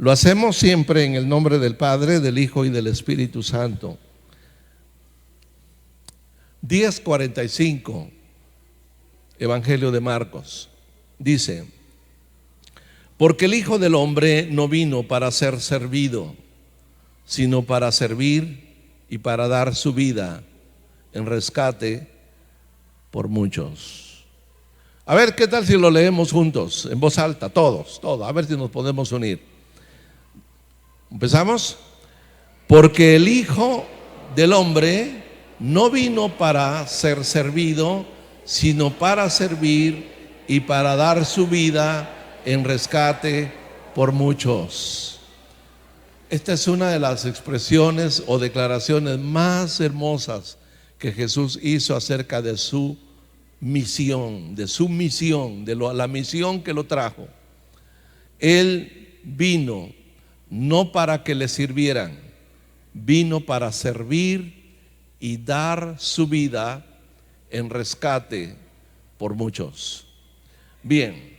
Lo hacemos siempre en el nombre del Padre, del Hijo y del Espíritu Santo. 10:45, Evangelio de Marcos, dice: porque el Hijo del Hombre no vino para ser servido, sino para servir y para dar su vida en rescate por muchos. A ver, ¿qué tal si lo leemos juntos, en voz alta, todos, a ver si nos podemos unir? ¿Empezamos? Porque el Hijo del Hombre no vino para ser servido, sino para servir y para dar su vida en rescate por muchos. Esta es una de las expresiones o declaraciones más hermosas que Jesús hizo acerca de su misión, la misión que lo trajo. Él vino no para que le sirvieran, vino para servir y dar su vida en rescate por muchos. Bien,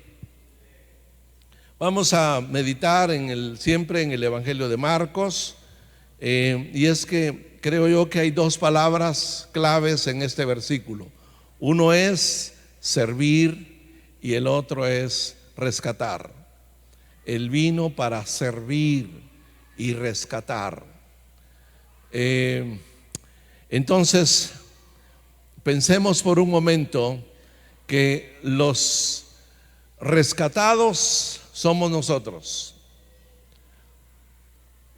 vamos a meditar siempre en el Evangelio de Marcos, y es que creo yo que hay dos palabras claves en este versículo. Uno es servir y el otro es rescatar. Él vino para servir y rescatar. Entonces, pensemos por un momento que los rescatados somos nosotros.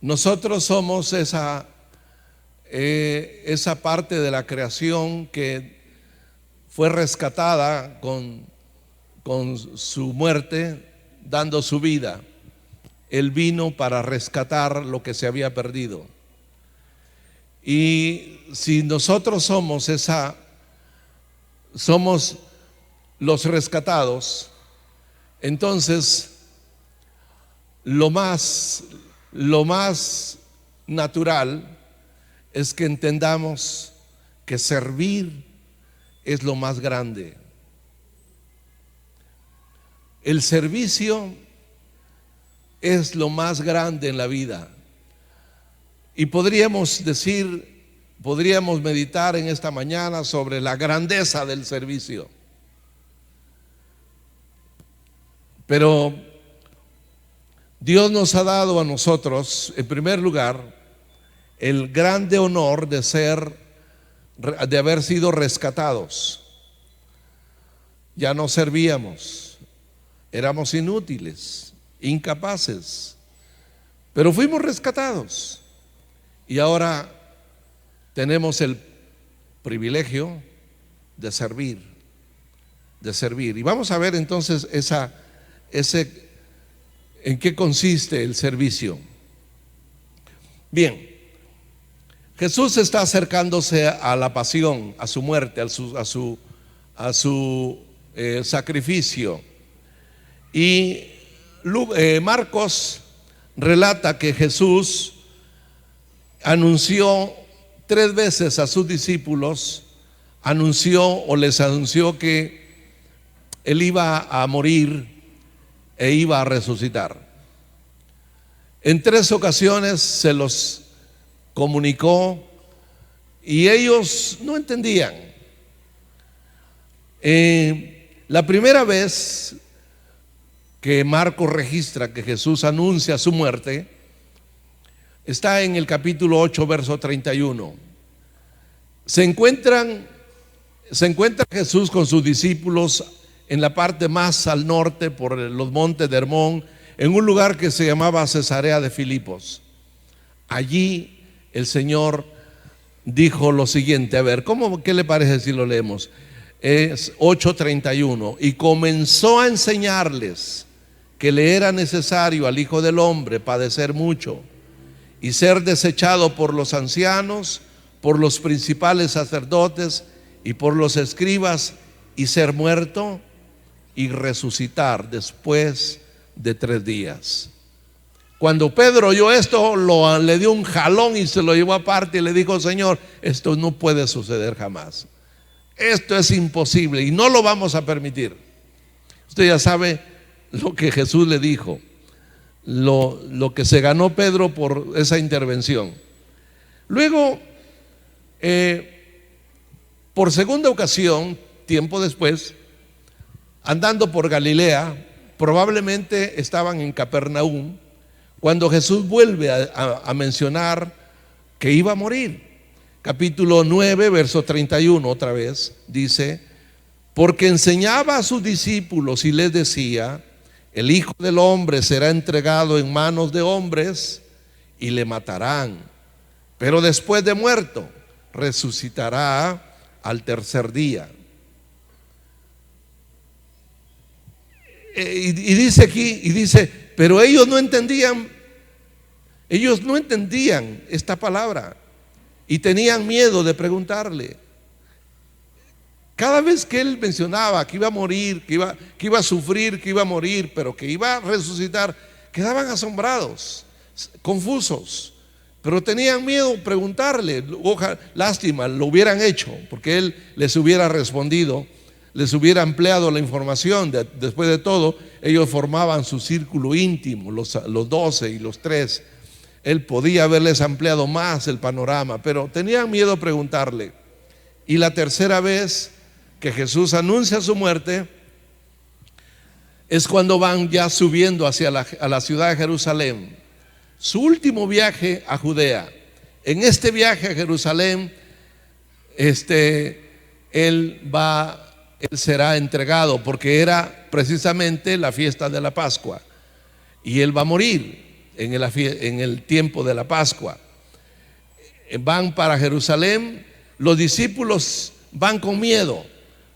Nosotros somos esa parte de la creación que fue rescatada con su muerte, dando su vida. Él vino para rescatar lo que se había perdido. Y si nosotros somos los rescatados, entonces lo más natural es que entendamos que servir es lo más grande. El servicio es lo más grande en la vida. Y podríamos meditar en esta mañana sobre la grandeza del servicio. Pero Dios nos ha dado a nosotros, en primer lugar, el grande honor de haber sido rescatados. Ya no servíamos, éramos inútiles, incapaces, pero fuimos rescatados y ahora tenemos el privilegio de servir. Y vamos a ver entonces en qué consiste el servicio. Bien, Jesús está acercándose a la pasión, a su muerte, a su sacrificio. Y Marcos relata que Jesús anunció 3 veces a sus discípulos, les anunció que Él iba a morir e iba a resucitar. En 3 ocasiones se los comunicó y ellos no entendían. La primera vez que Marcos registra que Jesús anuncia su muerte está en el capítulo 8, verso 31. Se encuentra Jesús con sus discípulos en la parte más al norte, por los montes de Hermón, en un lugar que se llamaba Cesarea de Filipos. Allí el Señor dijo lo siguiente. A ver, ¿qué le parece si lo leemos? Es 8:31. Y comenzó a enseñarles que le era necesario al Hijo del Hombre padecer mucho y ser desechado por los ancianos, por los principales sacerdotes y por los escribas, y ser muerto y resucitar después de 3 días. Cuando Pedro oyó esto, le dio un jalón y se lo llevó aparte y le dijo: Señor, esto no puede suceder jamás. Esto es imposible y no lo vamos a permitir. Usted ya sabe lo que Jesús le dijo. lo que se ganó Pedro por esa intervención. Luego, por segunda ocasión, tiempo después, andando por Galilea, probablemente estaban en Capernaum, cuando Jesús vuelve a mencionar que iba a morir. Capítulo 9, verso 31, otra vez, dice: porque enseñaba a sus discípulos y les decía: el Hijo del Hombre será entregado en manos de hombres y le matarán, pero después de muerto resucitará al tercer día. Y dice aquí, pero ellos no entendían esta palabra y tenían miedo de preguntarle. Cada vez que él mencionaba que iba a morir, que iba a sufrir, que iba a morir, pero que iba a resucitar, quedaban asombrados, confusos, pero tenían miedo de preguntarle. Lástima, lo hubieran hecho, porque él les hubiera respondido, les hubiera ampliado la información. Después de todo, ellos formaban su círculo íntimo, los 12 y los 3. Él podía haberles ampliado más el panorama, pero tenían miedo de preguntarle. Y la tercera vez que Jesús anuncia su muerte es cuando van ya subiendo hacia a la ciudad de Jerusalén, su último viaje a Judea. En este viaje a Jerusalén, él será entregado, porque era precisamente la fiesta de la Pascua, y él va a morir en el tiempo de la Pascua. Van para Jerusalén, los discípulos van con miedo,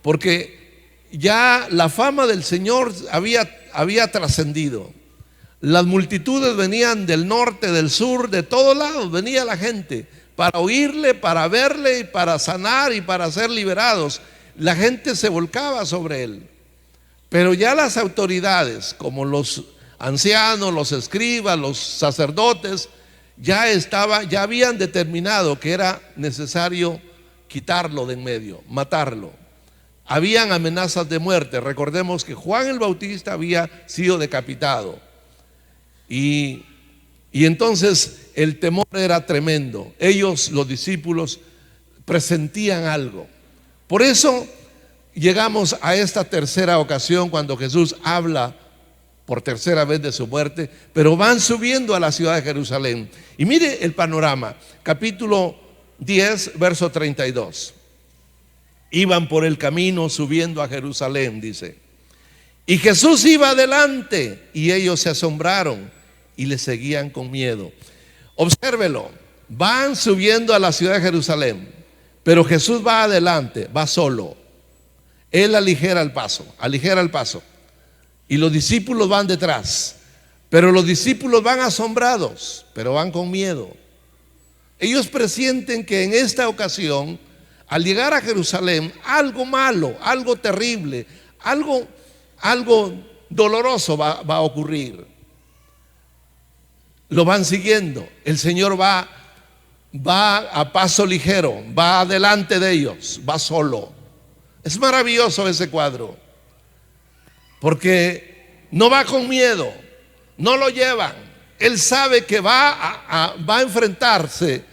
porque ya la fama del Señor había trascendido. Las multitudes venían del norte, del sur, de todos lados venía la gente para oírle, para verle, para sanar y para ser liberados. La gente se volcaba sobre él. Pero ya las autoridades, como los ancianos, los escribas, los sacerdotes, ya habían determinado que era necesario quitarlo de en medio, matarlo. Habían amenazas de muerte. Recordemos que Juan el Bautista había sido decapitado. Y entonces el temor era tremendo. Ellos, los discípulos, presentían algo. Por eso llegamos a esta tercera ocasión, cuando Jesús habla por tercera vez de su muerte, pero van subiendo a la ciudad de Jerusalén. Y mire el panorama, capítulo 10, verso 32. Iban por el camino subiendo a Jerusalén, dice. Y Jesús iba adelante, y ellos se asombraron y le seguían con miedo. Obsérvelo, van subiendo a la ciudad de Jerusalén, pero Jesús va adelante, va solo. Él aligera el paso. Y los discípulos van detrás. Pero los discípulos van asombrados, pero van con miedo. Ellos presienten que en esta ocasión, al llegar a Jerusalén, algo malo, algo terrible, algo doloroso va a ocurrir. Lo van siguiendo. El Señor va a paso ligero, va adelante de ellos, va solo. Es maravilloso ese cuadro, porque no va con miedo, no lo llevan. Él sabe que va a enfrentarse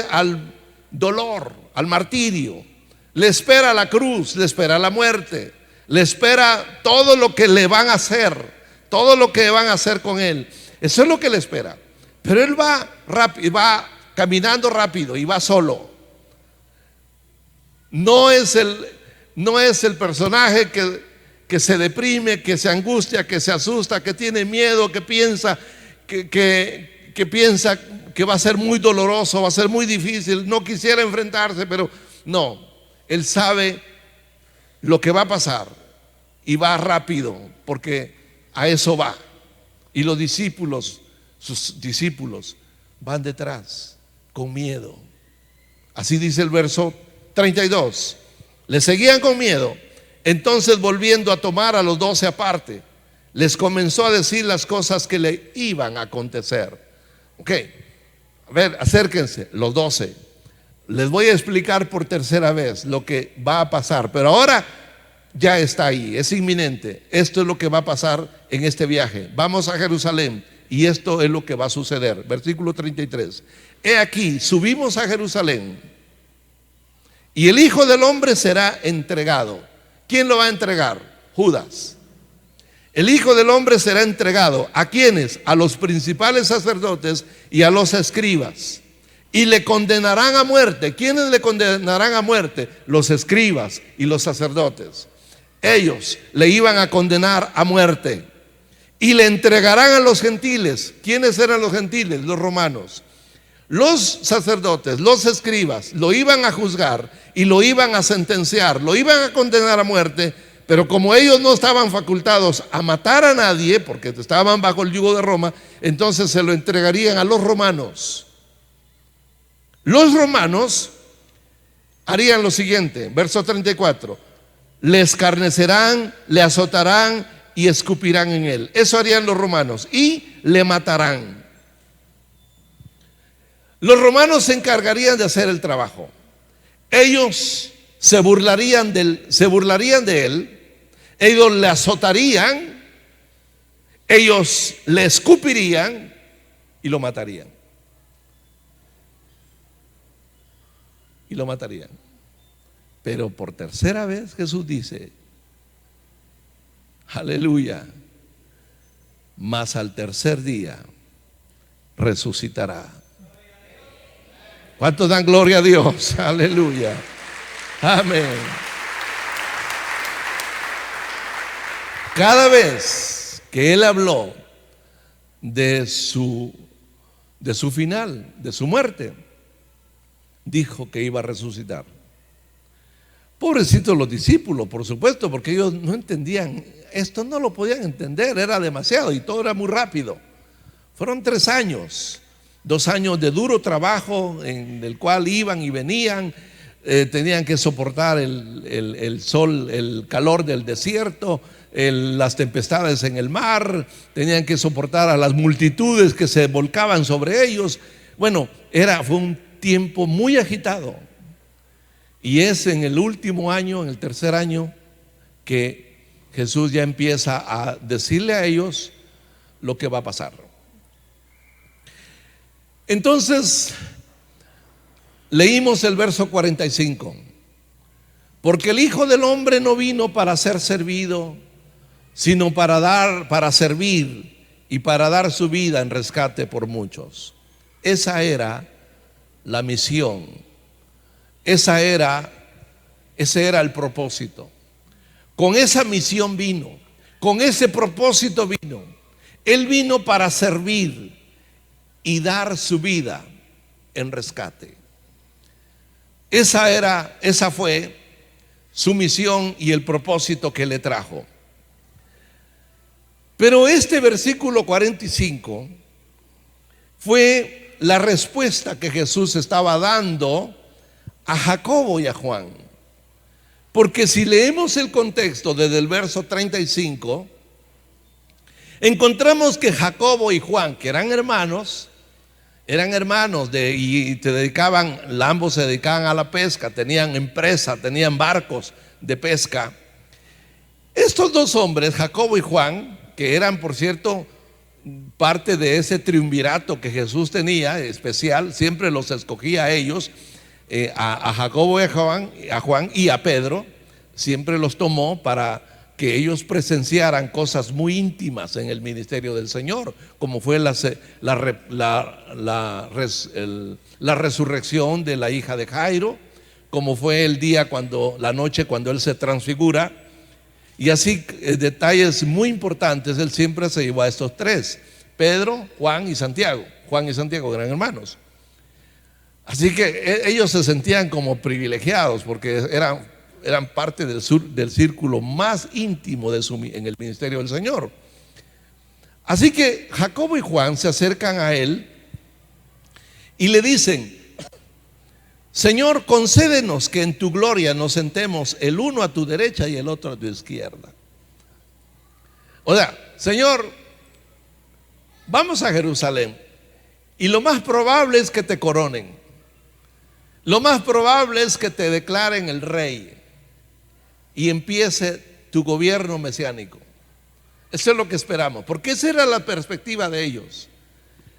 al dolor, al martirio. Le espera la cruz, le espera la muerte, le espera todo lo que le van a hacer, todo lo que van a hacer con él. Eso es lo que le espera. Pero él va rápido, va caminando rápido y va solo. No es el personaje que se deprime, que se angustia, que se asusta, que tiene miedo, que piensa que piensa que va a ser muy doloroso, va a ser muy difícil, no quisiera enfrentarse, pero no, él sabe lo que va a pasar y va rápido, porque a eso va. Y los discípulos, sus discípulos, van detrás con miedo. Así dice el verso 32. Le seguían con miedo. Entonces, volviendo a tomar a los 12 aparte, les comenzó a decir las cosas que le iban a acontecer. Ok, a ver, acérquense, los 12. Les voy a explicar por tercera vez lo que va a pasar, pero ahora ya está ahí, es inminente. Esto es lo que va a pasar en este viaje. Vamos a Jerusalén y esto es lo que va a suceder. Versículo 33. He aquí, subimos a Jerusalén y el Hijo del Hombre será entregado. ¿Quién lo va a entregar? Judas. El Hijo del Hombre será entregado. ¿A quiénes? A los principales sacerdotes y a los escribas. Y le condenarán a muerte. ¿Quiénes le condenarán a muerte? Los escribas y los sacerdotes. Ellos le iban a condenar a muerte. Y le entregarán a los gentiles. ¿Quiénes eran los gentiles? Los romanos. Los sacerdotes, los escribas, lo iban a juzgar y lo iban a sentenciar, lo iban a condenar a muerte. Pero como ellos no estaban facultados a matar a nadie, porque estaban bajo el yugo de Roma, entonces se lo entregarían a los romanos. Los romanos harían lo siguiente, verso 34: le escarnecerán, le azotarán y escupirán en él. Eso harían los romanos y le matarán. Los romanos se encargarían de hacer el trabajo. Ellos se burlarían de él, ellos le azotarían, ellos le escupirían y lo matarían. Y lo matarían. Pero por tercera vez Jesús dice, aleluya, mas al tercer día resucitará. ¿Cuántos dan gloria a Dios? Aleluya. Amén. Cada vez que él habló de su final, de su muerte, dijo que iba a resucitar. Pobrecitos los discípulos, por supuesto, porque ellos no entendían, esto no lo podían entender, era demasiado y todo era muy rápido. Fueron 3 años. 2 años de duro trabajo en el cual iban y venían, tenían que soportar el sol, el calor del desierto, las tempestades en el mar, tenían que soportar a las multitudes que se volcaban sobre ellos. Bueno, fue un tiempo muy agitado. Y es en el último año, en el tercer año, que Jesús ya empieza a decirle a ellos lo que va a pasar. Entonces, leímos el verso 45. Porque el Hijo del Hombre no vino para ser servido, sino para servir y para dar su vida en rescate por muchos. Esa era la misión. Ese era el propósito. Con esa misión vino, con ese propósito vino. Él vino para servir y dar su vida en rescate. Esa fue su misión y el propósito que le trajo. Pero este versículo 45 fue la respuesta que Jesús estaba dando a Jacobo y a Juan. Porque si leemos el contexto desde el verso 35, encontramos que Jacobo y Juan, que eran hermanos ambos se dedicaban a la pesca, tenían empresa, tenían barcos de pesca. Estos 2 hombres, Jacobo y Juan, que eran, por cierto, parte de ese triunvirato que Jesús tenía especial, siempre los escogía a ellos, a Jacobo y a Juan y a Pedro, siempre los tomó para que ellos presenciaran cosas muy íntimas en el ministerio del Señor, como fue la resurrección de la hija de Jairo, como fue la noche cuando él se transfigura, y así detalles muy importantes. Él siempre se llevó a estos 3, Pedro, Juan y Santiago. Juan y Santiago eran hermanos. Así que ellos se sentían como privilegiados porque eran parte del círculo más íntimo en el ministerio del Señor. Así que Jacobo y Juan se acercan a él y le dicen: Señor, concédenos que en tu gloria nos sentemos el uno a tu derecha y el otro a tu izquierda. O sea, Señor, vamos a Jerusalén y lo más probable es que te coronen. Lo más probable es que te declaren el rey. y empiece tu gobierno mesiánico. Eso es lo que esperamos, porque esa era la perspectiva de ellos.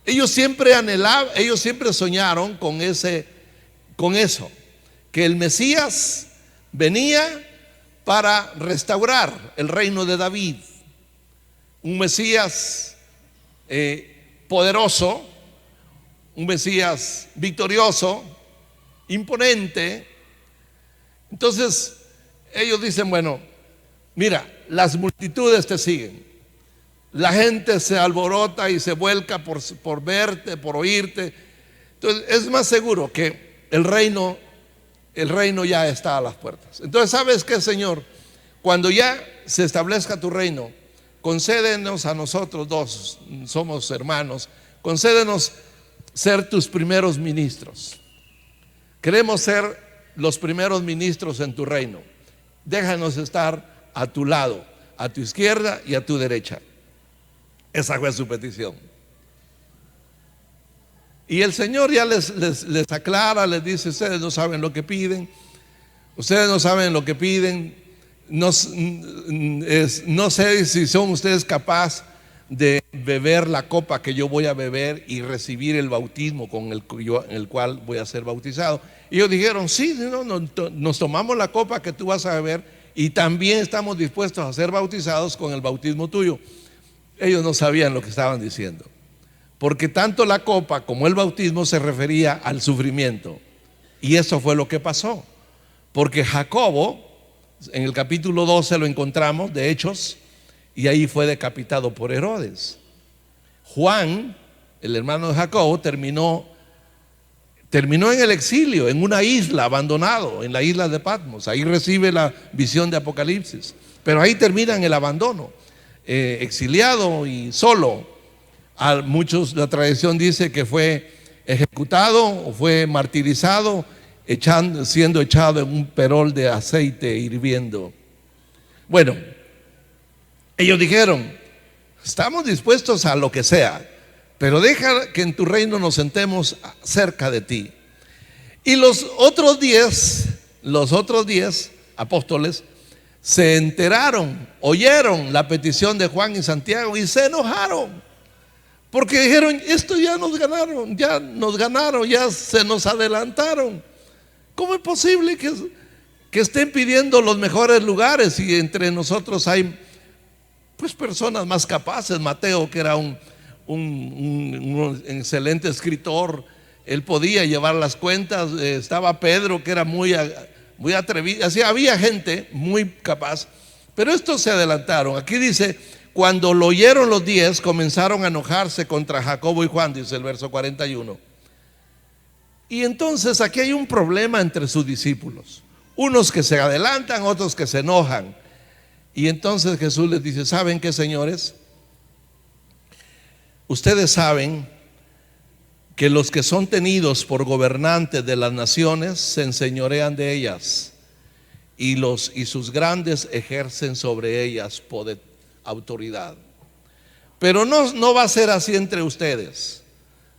Ellos siempre anhelaban, ellos siempre soñaron con eso, que el Mesías venía para restaurar el reino de David, un Mesías poderoso, un Mesías victorioso, imponente. Entonces ellos dicen, bueno, mira, las multitudes te siguen, la gente se alborota y se vuelca por verte, por oírte. Entonces es más seguro que el reino ya está a las puertas. Entonces, ¿sabes qué, Señor? Cuando ya se establezca tu reino, concédenos a nosotros dos, somos hermanos, concédenos ser tus primeros ministros. Queremos ser los primeros ministros en tu reino. Déjanos estar a tu lado, a tu izquierda y a tu derecha. Esa fue su petición. Y el Señor ya les aclara, les dice: ustedes no saben lo que piden, ustedes no saben lo que piden, no sé si son ustedes capaces de beber la copa que yo voy a beber y recibir el bautismo en el cual voy a ser bautizado. Y ellos dijeron: sí, nos tomamos la copa que tú vas a beber y también estamos dispuestos a ser bautizados con el bautismo tuyo. Ellos no sabían lo que estaban diciendo, porque tanto la copa como el bautismo se refería al sufrimiento. Y eso fue lo que pasó, porque Jacobo, en el capítulo 12 lo encontramos, de Hechos, y ahí fue decapitado por Herodes. Juan, el hermano de Jacobo, terminó en el exilio, en una isla, abandonado, en la isla de Patmos. Ahí recibe la visión de Apocalipsis, pero ahí termina en el abandono, exiliado y solo. A muchos la tradición dice que fue ejecutado o fue martirizado, siendo echado en un perol de aceite hirviendo. Bueno, ellos dijeron: estamos dispuestos a lo que sea, pero deja que en tu reino nos sentemos cerca de ti. Y los otros 10 apóstoles se enteraron, oyeron la petición de Juan y Santiago y se enojaron, porque dijeron: esto ya nos ganaron, ya se nos adelantaron. ¿Cómo es posible que estén pidiendo los mejores lugares y entre nosotros hay pues personas más capaces? Mateo, que era un excelente escritor, él podía llevar las cuentas. Estaba Pedro, que era muy atrevido. Así había gente muy capaz, pero estos se adelantaron. Aquí dice: cuando lo oyeron los 10, comenzaron a enojarse contra Jacobo y Juan, dice el verso 41. Y entonces aquí hay un problema entre sus discípulos, unos que se adelantan, otros que se enojan. Y entonces Jesús les dice: ¿saben qué, señores? Ustedes saben que los que son tenidos por gobernantes de las naciones se enseñorean de ellas, y sus grandes ejercen sobre ellas poder, autoridad. Pero no va a ser así entre ustedes,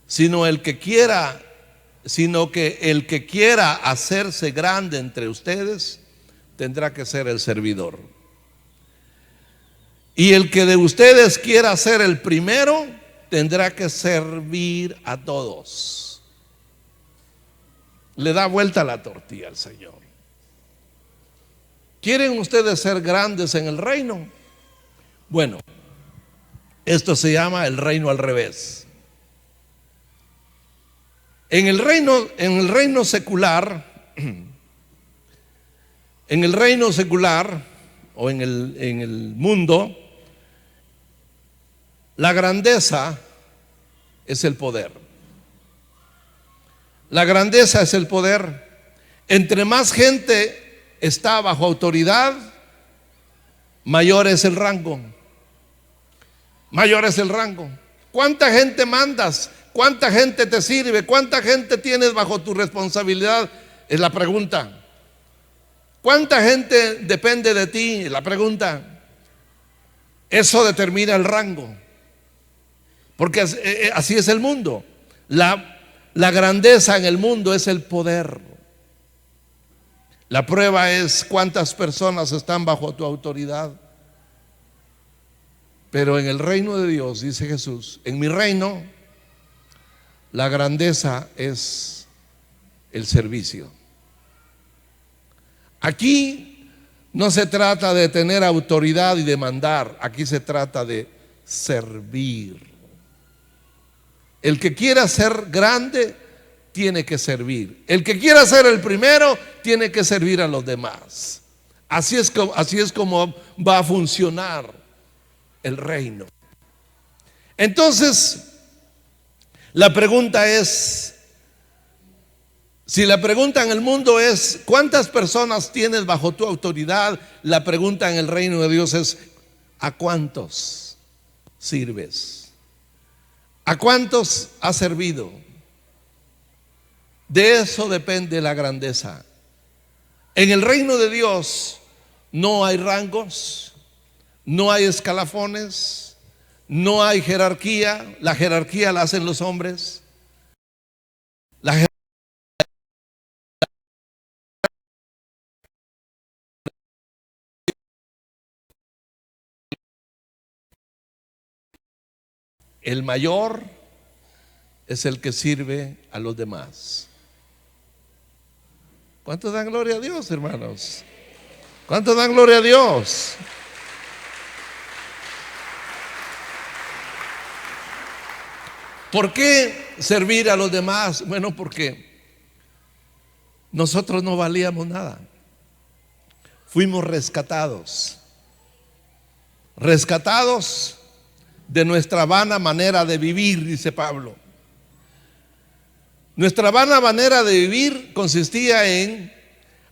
sino que el que quiera hacerse grande entre ustedes tendrá que ser el servidor. Y el que de ustedes quiera ser el primero tendrá que servir a todos. Le da vuelta a la tortilla al Señor. ¿Quieren ustedes ser grandes en el reino? Bueno, esto se llama el reino al revés. En el reino secular, o en el mundo, la grandeza es el poder. La grandeza es el poder. Entre más gente está bajo autoridad, mayor es el rango. Mayor es el rango. ¿Cuánta gente mandas? ¿Cuánta gente te sirve? ¿Cuánta gente tienes bajo tu responsabilidad? Es la pregunta. ¿Cuánta gente depende de ti? Es la pregunta. Eso determina el rango, porque así es el mundo. La grandeza en el mundo es el poder. La prueba es cuántas personas están bajo tu autoridad. Pero en el reino de Dios, dice Jesús, en mi reino, la grandeza es el servicio. Aquí no se trata de tener autoridad y de mandar, aquí se trata de servir. El que quiera ser grande tiene que servir. El que quiera ser el primero tiene que servir a los demás. Así es como va a funcionar el reino. Entonces, la pregunta es, si la pregunta en el mundo es ¿cuántas personas tienes bajo tu autoridad? La pregunta en el reino de Dios es ¿a cuántos sirves? ¿A cuántos has servido? De eso depende la grandeza. En el reino de Dios no hay rangos, no hay escalafones, no hay jerarquía. La jerarquía la hacen los hombres. El mayor es el que sirve a los demás. ¿Cuántos dan gloria a Dios, hermanos? ¿Cuántos dan gloria a Dios? ¿Por qué servir a los demás? Bueno, porque nosotros no valíamos nada. Fuimos rescatados de nuestra vana manera de vivir, dice Pablo. Nuestra vana manera de vivir consistía en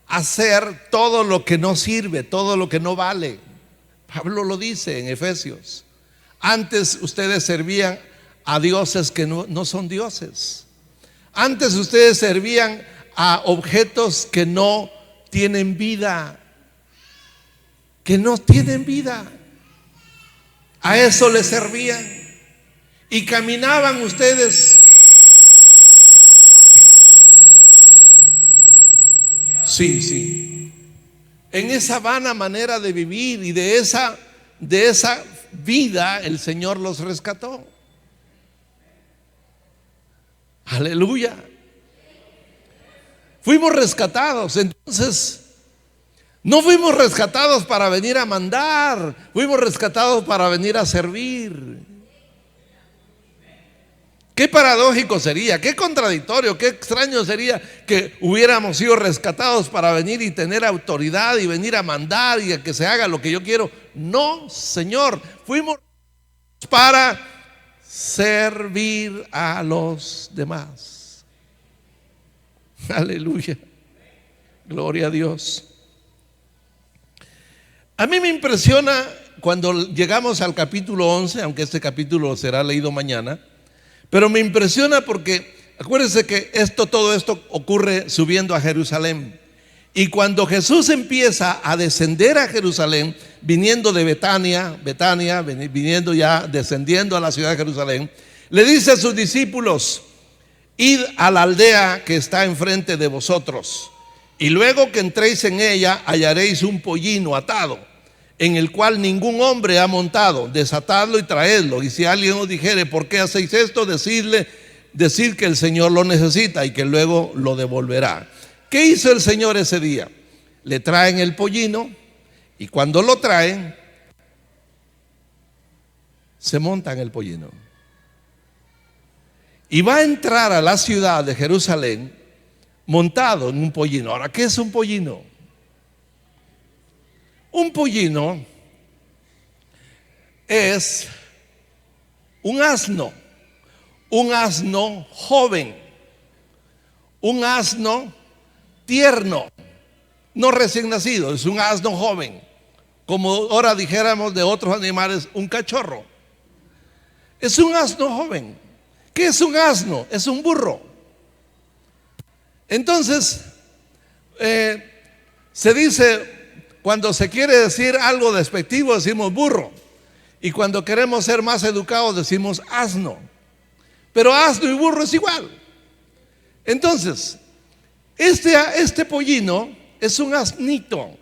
hacer todo lo que no sirve, todo lo que no vale. Pablo lo dice en Efesios. Antes ustedes servían a dioses que no son dioses. Antes ustedes servían a objetos que no tienen vida, que no tienen vida. A eso les servían. Y caminaban ustedes. Sí. En esa vana manera de vivir y de esa vida el Señor los rescató. Aleluya. Fuimos rescatados. Entonces, no fuimos rescatados para venir a mandar, fuimos rescatados para venir a servir. Qué paradójico sería, qué contradictorio, qué extraño sería que hubiéramos sido rescatados para venir y tener autoridad y venir a mandar y a que se haga lo que yo quiero. No, Señor, fuimos para servir a los demás. Aleluya. Gloria a Dios. A mí me impresiona cuando llegamos al capítulo 11, aunque este capítulo será leído mañana, pero me impresiona porque acuérdense que todo esto ocurre subiendo a Jerusalén. Y cuando Jesús empieza a descender a Jerusalén, viniendo de Betania, viniendo ya, descendiendo a la ciudad de Jerusalén, le dice a sus discípulos: id a la aldea que está enfrente de vosotros, y luego que entréis en ella hallaréis un pollino atado, en el cual ningún hombre ha montado. Desatadlo y traedlo. Y si alguien os dijere: ¿por qué hacéis esto?, decid que el Señor lo necesita y que luego lo devolverá. ¿Qué hizo el Señor ese día? Le traen el pollino, y cuando lo traen, se monta en el pollino. Y va a entrar a la ciudad de Jerusalén montado en un pollino. Ahora, ¿qué es un pollino? Un pollino es un asno joven, un asno tierno, no recién nacido, es un asno joven, como ahora dijéramos de otros animales, un cachorro. Es un asno joven. ¿Qué es un asno? Es un burro. Entonces, se dice, cuando se quiere decir algo despectivo decimos burro, y cuando queremos ser más educados decimos asno. Pero asno y burro es igual. Entonces, este pollino es un asnito,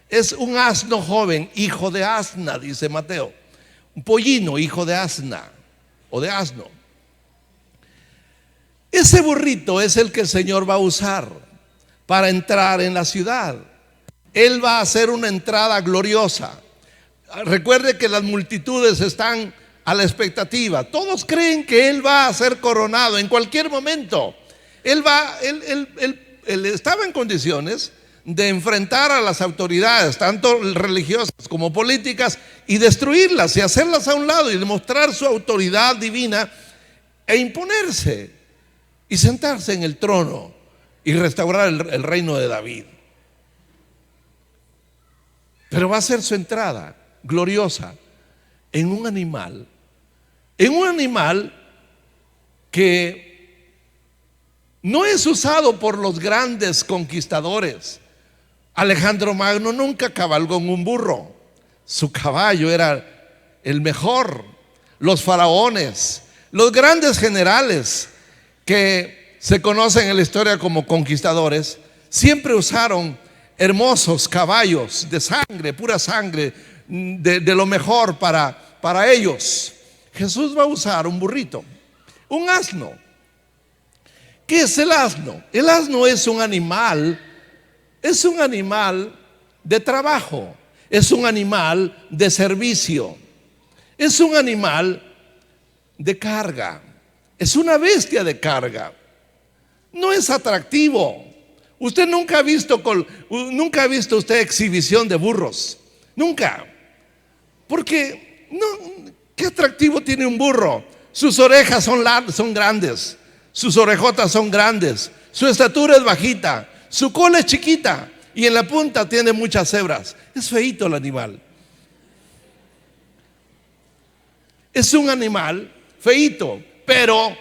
es un asno joven, hijo de asna, dice Mateo. Un pollino, hijo de asna o de asno. Ese burrito es el que el Señor va a usar para entrar en la ciudad. Él va a hacer una entrada gloriosa. Recuerde que las multitudes están a la expectativa. Todos creen que Él va a ser coronado en cualquier momento. Él estaba en condiciones de enfrentar a las autoridades, tanto religiosas como políticas, y destruirlas y hacerlas a un lado y demostrar su autoridad divina e imponerse y sentarse en el trono y restaurar el reino de David. Pero va a ser su entrada gloriosa en un animal que no es usado por los grandes conquistadores. Alejandro Magno nunca cabalgó en un burro, su caballo era el mejor. Los faraones, los grandes generales que se conocen en la historia como conquistadores, siempre usaron hermosos caballos de sangre, pura sangre, de lo mejor para ellos. Jesús va a usar un burrito, un asno. ¿Qué es el asno? El asno es un animal de trabajo, es un animal de servicio, es un animal de carga, es una bestia de carga. No es atractivo. Usted nunca ha visto usted exhibición de burros, nunca. Porque no, ¿qué atractivo tiene un burro? Sus orejas son grandes, sus orejotas son grandes, su estatura es bajita, su cola es chiquita y en la punta tiene muchas hebras. Es feíto el animal. Es un animal feíto, pero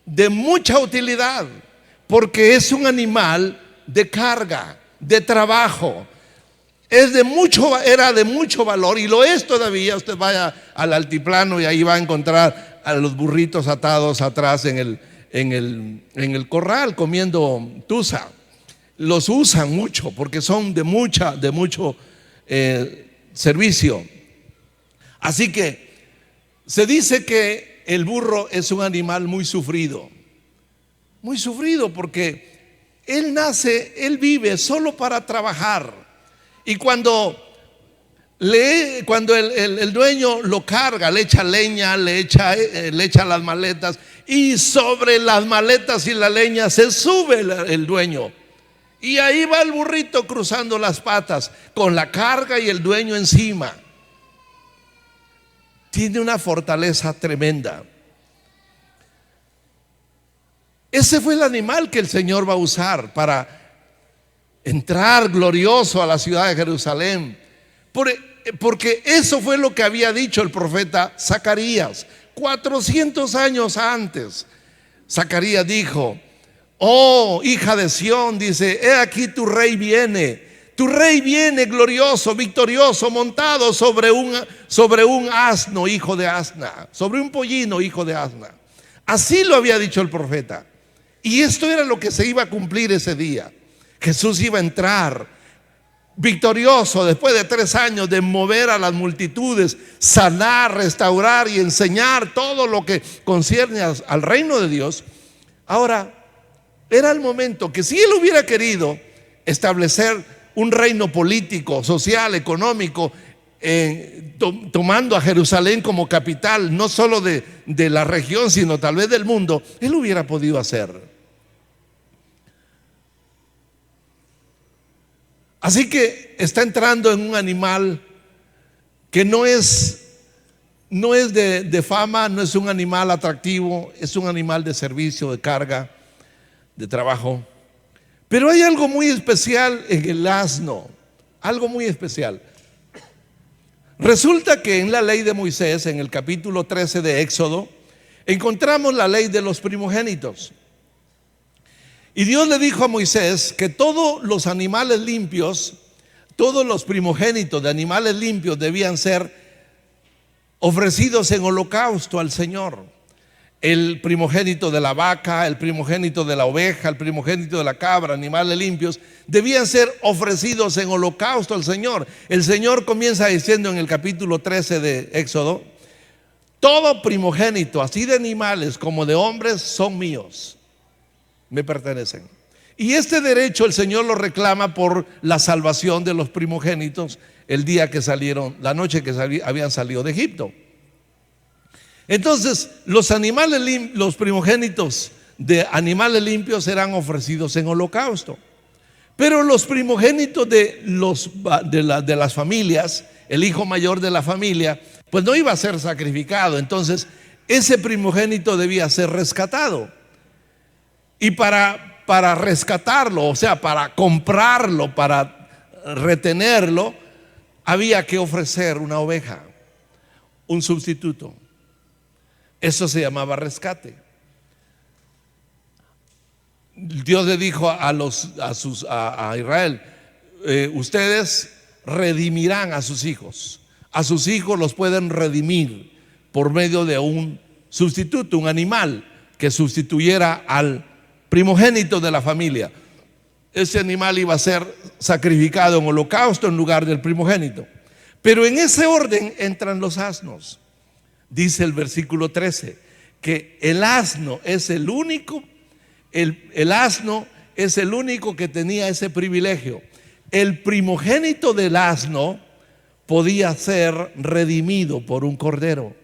de mucha utilidad, porque es un animal de carga, de trabajo. Era de mucho valor y lo es todavía. Usted vaya al altiplano y ahí va a encontrar a los burritos atados atrás en el corral comiendo tusa. Los usan mucho porque son de mucho servicio. Así que se dice que el burro es un animal muy sufrido porque él vive solo para trabajar. Y cuando el dueño lo carga, le echa leña, le echa las maletas, y sobre las maletas y la leña se sube el dueño. Y ahí va el burrito cruzando las patas con la carga y el dueño encima. Tiene una fortaleza tremenda. Ese fue el animal que el Señor va a usar para entrar glorioso a la ciudad de Jerusalén, porque eso fue lo que había dicho el profeta Zacarías 400 años antes. Zacarías dijo: oh, hija de Sión, dice, he aquí tu rey viene glorioso, victorioso, montado sobre un asno, hijo de asna, sobre un pollino, hijo de asna. Así lo había dicho el profeta, y esto era lo que se iba a cumplir ese día. Jesús iba a entrar victorioso después de 3 años de mover a las multitudes, sanar, restaurar y enseñar todo lo que concierne al reino de Dios. Ahora, era el momento que si Él hubiera querido establecer un reino político, social, económico, tomando a Jerusalén como capital, no solo de la región, sino tal vez del mundo, Él hubiera podido hacer. Así que está entrando en un animal que no es de fama, no es un animal atractivo, es un animal de servicio, de carga, de trabajo. Pero hay algo muy especial en el asno, algo muy especial. Resulta que en la ley de Moisés, en el capítulo 13 de Éxodo, encontramos la ley de los primogénitos. Y Dios le dijo a Moisés que todos los animales limpios, todos los primogénitos de animales limpios debían ser ofrecidos en holocausto al Señor. el primogénito de la vaca, el primogénito de la oveja, el primogénito de la cabra, animales limpios, debían ser ofrecidos en holocausto al Señor. El Señor comienza diciendo en el capítulo 13 de Éxodo: todo primogénito, así de animales como de hombres, son míos, me pertenecen. Y este derecho el Señor lo reclama por la salvación de los primogénitos el día que salieron, la noche que habían salido de Egipto. Entonces, los primogénitos de animales limpios eran ofrecidos en holocausto. Pero los primogénitos de las familias, el hijo mayor de la familia, pues no iba a ser sacrificado. Entonces, ese primogénito debía ser rescatado. Y para rescatarlo, o sea, para comprarlo, para retenerlo, había que ofrecer una oveja, un sustituto. Eso se llamaba rescate. Dios le dijo a Israel: ustedes redimirán a sus hijos. A sus hijos los pueden redimir por medio de un sustituto, un animal que sustituyera al primogénito de la familia. Ese animal iba a ser sacrificado en holocausto en lugar del primogénito. Pero en ese orden entran los asnos. Dice el versículo 13 que el asno es el único, el asno es el único que tenía ese privilegio. El primogénito del asno podía ser redimido por un cordero.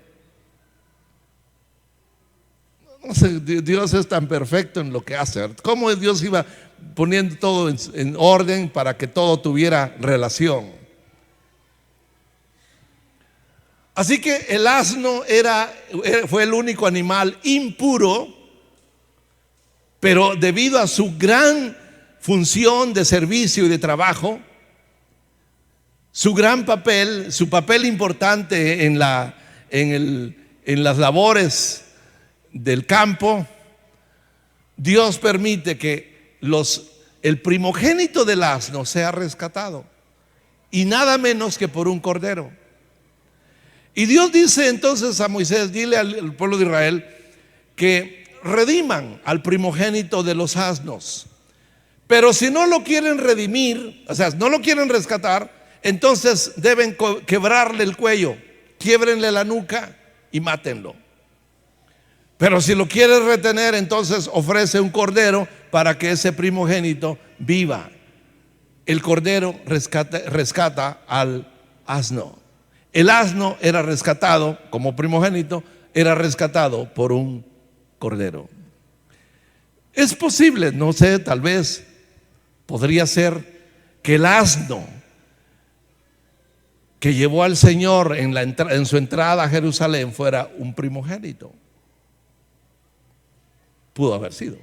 No sé, Dios es tan perfecto en lo que hace. ¿Cómo Dios iba poniendo todo en orden para que todo tuviera relación? Así que el asno fue el único animal impuro, pero debido a su gran función de servicio y de trabajo, su papel importante en las labores del campo, Dios permite que el primogénito del asno sea rescatado, y nada menos que por un cordero. Y Dios dice entonces a Moisés: dile al pueblo de Israel que rediman al primogénito de los asnos. Pero si no lo quieren redimir, o sea, no lo quieren rescatar, entonces deben quebrarle el cuello, quiébrenle la nuca y mátenlo. Pero si lo quieres retener, entonces ofrece un cordero para que ese primogénito viva. El cordero rescata al asno. El asno era rescatado como primogénito, era rescatado por un cordero. Es posible, no sé, tal vez podría ser que el asno que llevó al Señor en su entrada a Jerusalén fuera un primogénito. Pudo haber sido.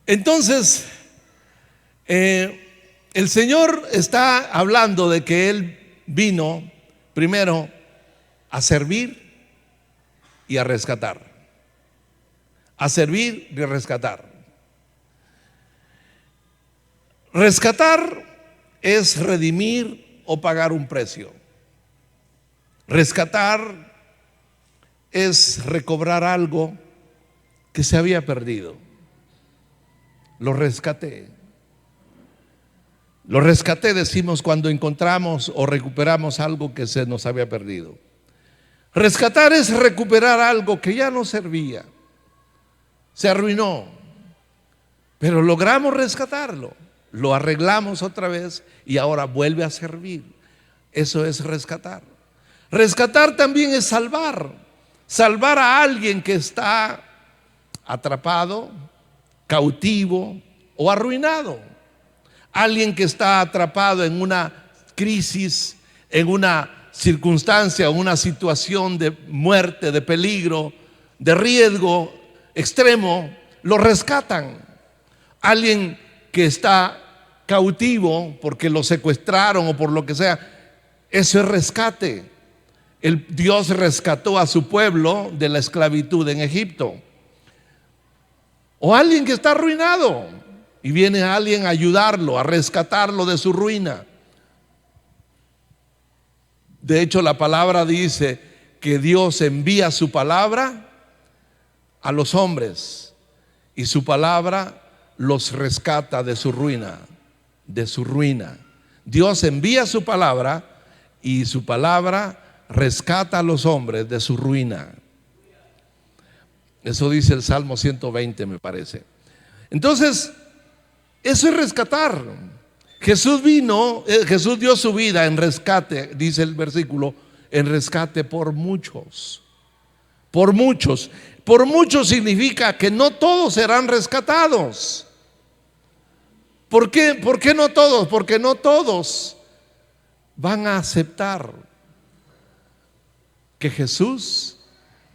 Entonces, el Señor está hablando de que Él vino primero a servir y a rescatar. A servir y a rescatar. Rescatar es redimir o pagar un precio. Rescatar es recobrar algo que se había perdido. Lo rescaté. Lo rescaté, decimos, cuando encontramos o recuperamos algo que se nos había perdido. Rescatar es recuperar algo que ya no servía, se arruinó, pero logramos rescatarlo, lo arreglamos otra vez y ahora vuelve a servir. Eso es rescatar. Rescatar también es salvar a alguien que está atrapado, cautivo o arruinado. Alguien que está atrapado en una crisis, en una circunstancia, en una situación de muerte, de peligro, de riesgo extremo, lo rescatan. Alguien que está cautivo porque lo secuestraron o por lo que sea, eso es rescate. Dios rescató a su pueblo de la esclavitud en Egipto. O alguien que está arruinado y viene alguien a ayudarlo, a rescatarlo de su ruina. De hecho, la palabra dice que Dios envía su palabra a los hombres y su palabra los rescata de su ruina, de su ruina. Dios envía su palabra y su palabra rescata a los hombres de su ruina. Eso dice el Salmo 120, me parece. Entonces, eso es rescatar. Jesús vino, Jesús dio su vida en rescate, dice el versículo, en rescate por muchos. Por muchos. Por muchos significa que no todos serán rescatados. ¿Por qué? ¿Por qué no todos? Porque no todos van a aceptar que Jesús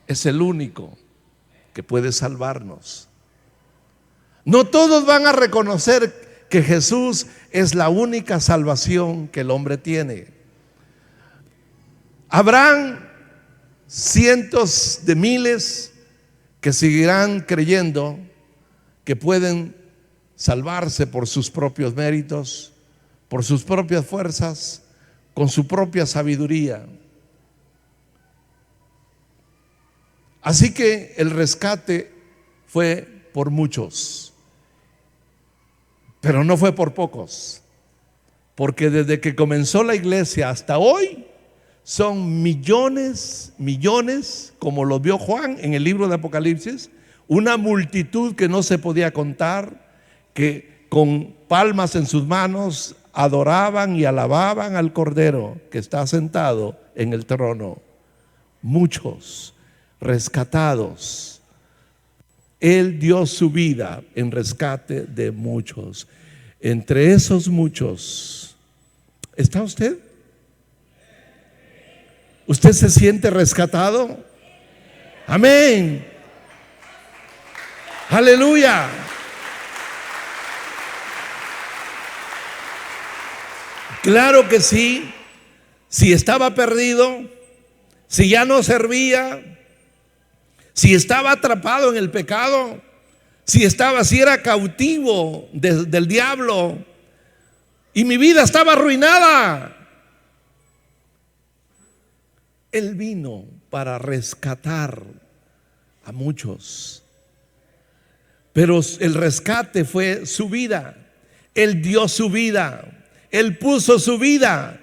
es el único que puede salvarnos. No todos van a reconocer que Jesús es la única salvación que el hombre tiene. Habrán cientos de miles que seguirán creyendo que pueden salvarse por sus propios méritos, por sus propias fuerzas, con su propia sabiduría. Así que el rescate fue por muchos, pero no fue por pocos, porque desde que comenzó la iglesia hasta hoy son millones, como lo vio Juan en el libro de Apocalipsis, una multitud que no se podía contar, que con palmas en sus manos adoraban y alababan al Cordero que está sentado en el trono. Muchos rescatados. Él dio su vida en rescate de muchos. Entre esos muchos, ¿está usted? ¿Usted se siente rescatado? Amén. Aleluya. Claro que sí. Si estaba perdido, si ya no servía, si estaba atrapado en el pecado, si era cautivo del diablo y mi vida estaba arruinada, Él vino para rescatar a muchos. Pero el rescate fue su vida. Él dio su vida. Él puso su vida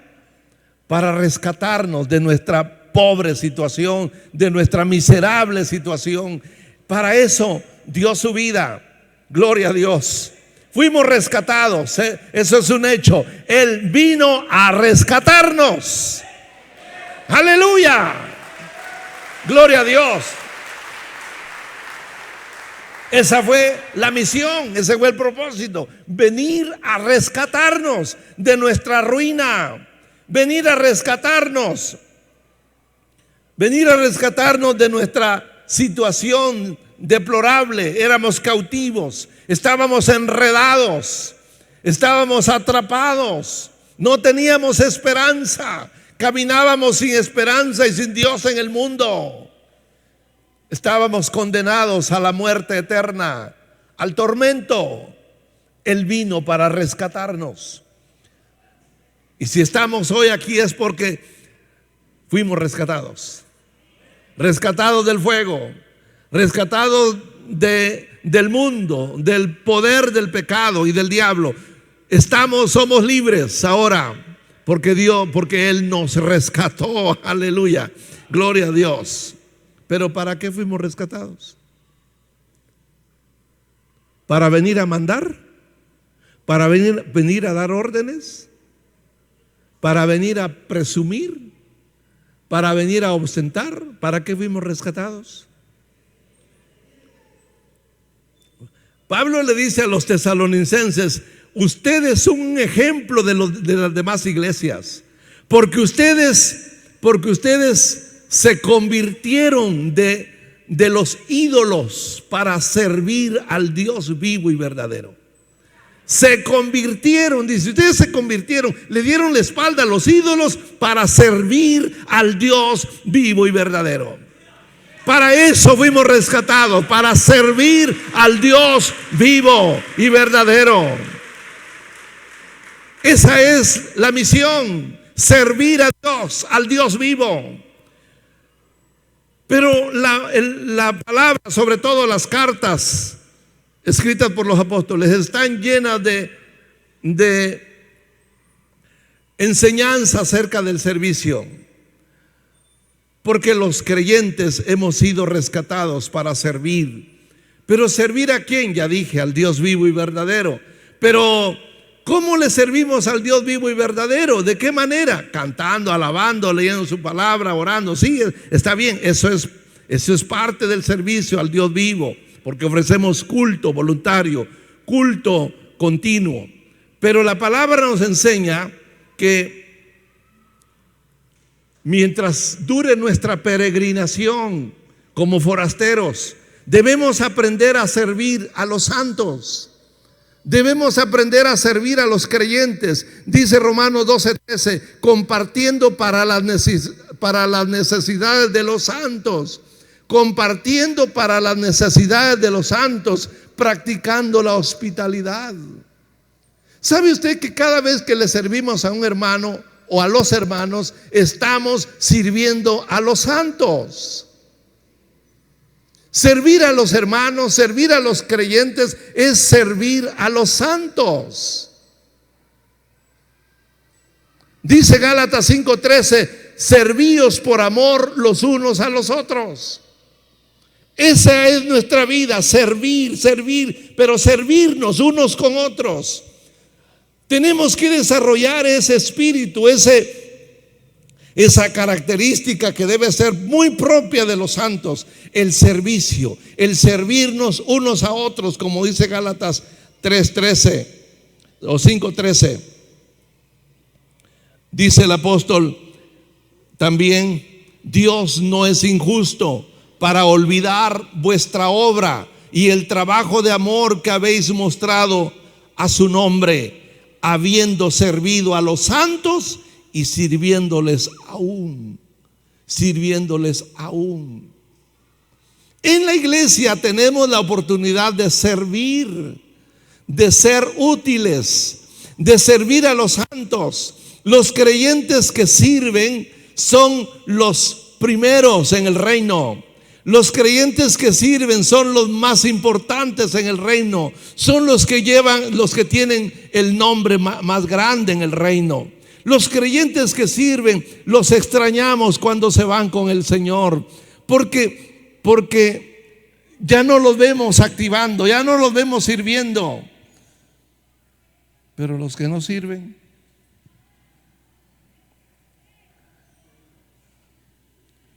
para rescatarnos de nuestra pobre situación, de nuestra miserable situación. Para eso dio su vida. Gloria a Dios. Fuimos rescatados, eso es un hecho. Él vino a rescatarnos. Aleluya. Gloria a Dios. Esa fue la misión, ese fue el propósito. Venir a rescatarnos de nuestra ruina. Venir a rescatarnos. Venir a rescatarnos de nuestra situación deplorable. Éramos cautivos, estábamos enredados, estábamos atrapados, no teníamos esperanza. Caminábamos sin esperanza y sin Dios en el mundo. Estábamos condenados a la muerte eterna, al tormento. Él vino para rescatarnos. Y si estamos hoy aquí es porque fuimos rescatados. Rescatados del fuego, rescatados del mundo, del poder del pecado y del diablo. Somos libres ahora. Porque Él nos rescató, aleluya, gloria a Dios. Pero ¿para qué fuimos rescatados? ¿Para venir a mandar? ¿Para venir a dar órdenes? ¿Para venir a presumir? ¿Para venir a ostentar? ¿Para qué fuimos rescatados? Pablo le dice a los tesalonicenses: ustedes son un ejemplo de las demás iglesias, porque ustedes se convirtieron de los ídolos para servir al Dios vivo y verdadero. Se convirtieron, dice, ustedes se convirtieron, le dieron la espalda a los ídolos para servir al Dios vivo y verdadero. Para eso fuimos rescatados, para servir al Dios vivo y verdadero. Esa es la misión, servir a Dios, al Dios vivo. Pero la palabra, sobre todo las cartas escritas por los apóstoles, están llenas de enseñanza acerca del servicio. Porque los creyentes hemos sido rescatados para servir. Pero ¿servir a quién? Ya dije, al Dios vivo y verdadero. Pero ¿cómo le servimos al Dios vivo y verdadero? ¿De qué manera? Cantando, alabando, leyendo su palabra, orando. Sí, está bien, eso es parte del servicio al Dios vivo, porque ofrecemos culto voluntario, culto continuo. Pero la palabra nos enseña que mientras dure nuestra peregrinación como forasteros, debemos aprender a servir a los santos. Debemos aprender a servir a los creyentes. Dice Romanos 12:13, compartiendo para las necesidades de los santos. Compartiendo para las necesidades de los santos, practicando la hospitalidad. ¿Sabe usted que cada vez que le servimos a un hermano o a los hermanos, estamos sirviendo a los santos? Servir a los hermanos, servir a los creyentes es servir a los santos. Dice Gálatas 5:13, servíos por amor los unos a los otros. Esa es nuestra vida, servir, pero servirnos unos con otros. Tenemos que desarrollar ese espíritu, esa característica que debe ser muy propia de los santos, el servicio, el servirnos unos a otros, como dice Gálatas 3:13 o 5:13. Dice el apóstol también, Dios no es injusto para olvidar vuestra obra y el trabajo de amor que habéis mostrado a su nombre, habiendo servido a los santos y sirviéndoles aún. En la iglesia tenemos la oportunidad de servir, de ser útiles, de servir a los santos. Los creyentes que sirven son los primeros en el reino. Los creyentes que sirven son los más importantes en el reino. Son los que tienen el nombre más grande en el reino. Los creyentes que sirven los extrañamos cuando se van con el Señor, porque ya no los vemos activando, ya no los vemos sirviendo. Pero los que no sirven,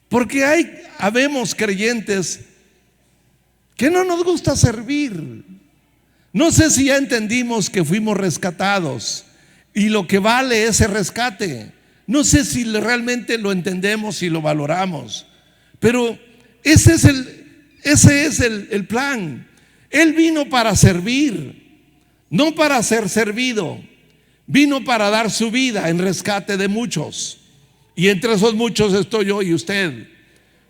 porque habemos creyentes que no nos gusta servir. No sé si ya entendimos que fuimos rescatados y lo que vale ese rescate. No sé si realmente lo entendemos y lo valoramos, pero ese es el plan. Él vino para servir, no para ser servido. Vino para dar su vida en rescate de muchos, y entre esos muchos estoy yo y usted.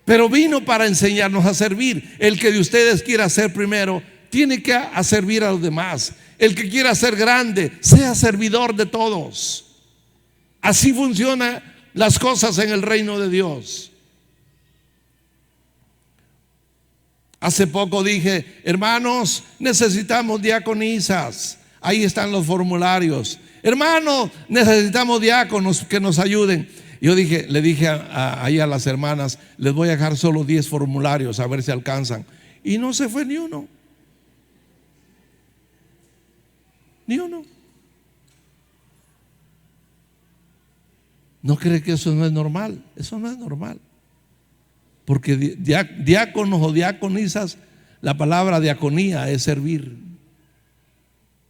Pero vino para enseñarnos a servir. El que de ustedes quiera ser primero, tiene que servir a los demás. El que quiera ser grande, sea servidor de todos. Así funcionan las cosas en el reino de Dios. Hace poco dije, hermanos, necesitamos diaconisas. Ahí están los formularios. Hermanos, necesitamos diáconos que nos ayuden. Yo le dije ahí a las hermanas, les voy a dejar solo 10 formularios a ver si alcanzan. Y no se fue ni uno. Ni uno. ¿No cree que eso no es normal? Eso no es normal. Porque diáconos o diaconisas, la palabra diaconía es servir.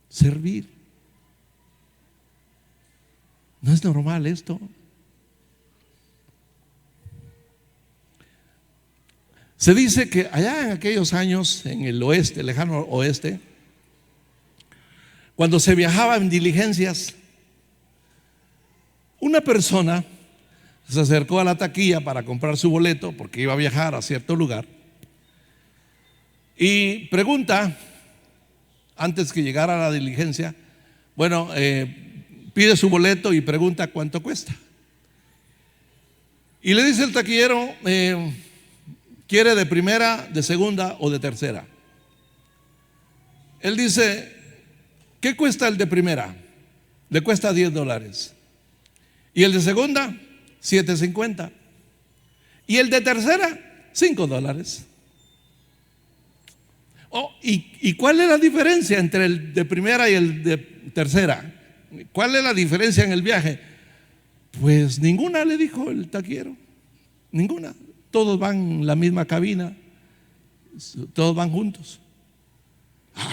Servir. ¿No es normal esto? Se dice que allá en aquellos años, en el oeste, lejano oeste, cuando se viajaba en diligencias, una persona se acercó a la taquilla para comprar su boleto porque iba a viajar a cierto lugar y pregunta, antes que llegara a la diligencia, pide su boleto y pregunta cuánto cuesta. Y le dice el taquillero, quiere de primera, de segunda o de tercera. Él dice, ¿qué cuesta el de primera? Le cuesta $10. Y el de segunda, $7.50. Y el de tercera, $5. ¿Y cuál es la diferencia entre el de primera y el de tercera? ¿Cuál es la diferencia en el viaje? Pues ninguna, le dijo el taquero. Ninguna. Todos van en la misma cabina. Todos van juntos.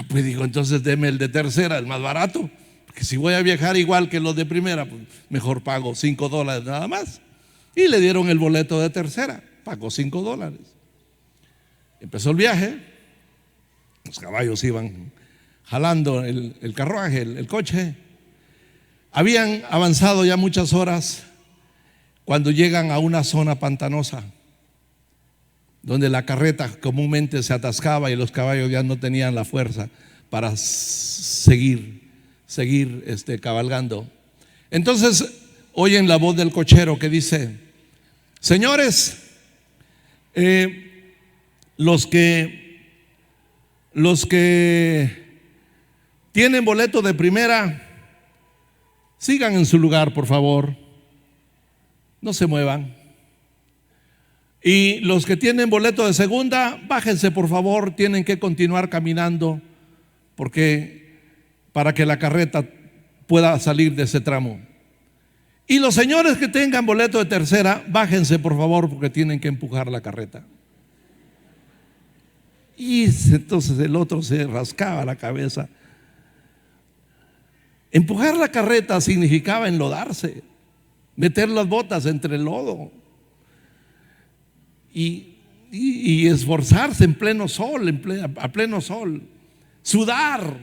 Pues digo, entonces deme el de tercera, el más barato. Porque si voy a viajar igual que los de primera, pues mejor pago $5 nada más. Y le dieron el boleto de tercera. Pagó $5. Empezó el viaje. Los caballos iban jalando el carruaje, el coche. Habían avanzado ya muchas horas cuando llegan a una zona pantanosa, donde la carreta comúnmente se atascaba y los caballos ya no tenían la fuerza para seguir cabalgando. Entonces oyen la voz del cochero que dice: señores, los que tienen boleto de primera, sigan en su lugar, por favor, no se muevan. Y los que tienen boleto de segunda, bájense, por favor, tienen que continuar caminando para que la carreta pueda salir de ese tramo. Y los señores que tengan boleto de tercera, bájense, por favor, porque tienen que empujar la carreta. Y entonces el otro se rascaba la cabeza. Empujar la carreta significaba enlodarse, meter las botas entre el lodo y esforzarse en pleno sol, a pleno sol, sudar.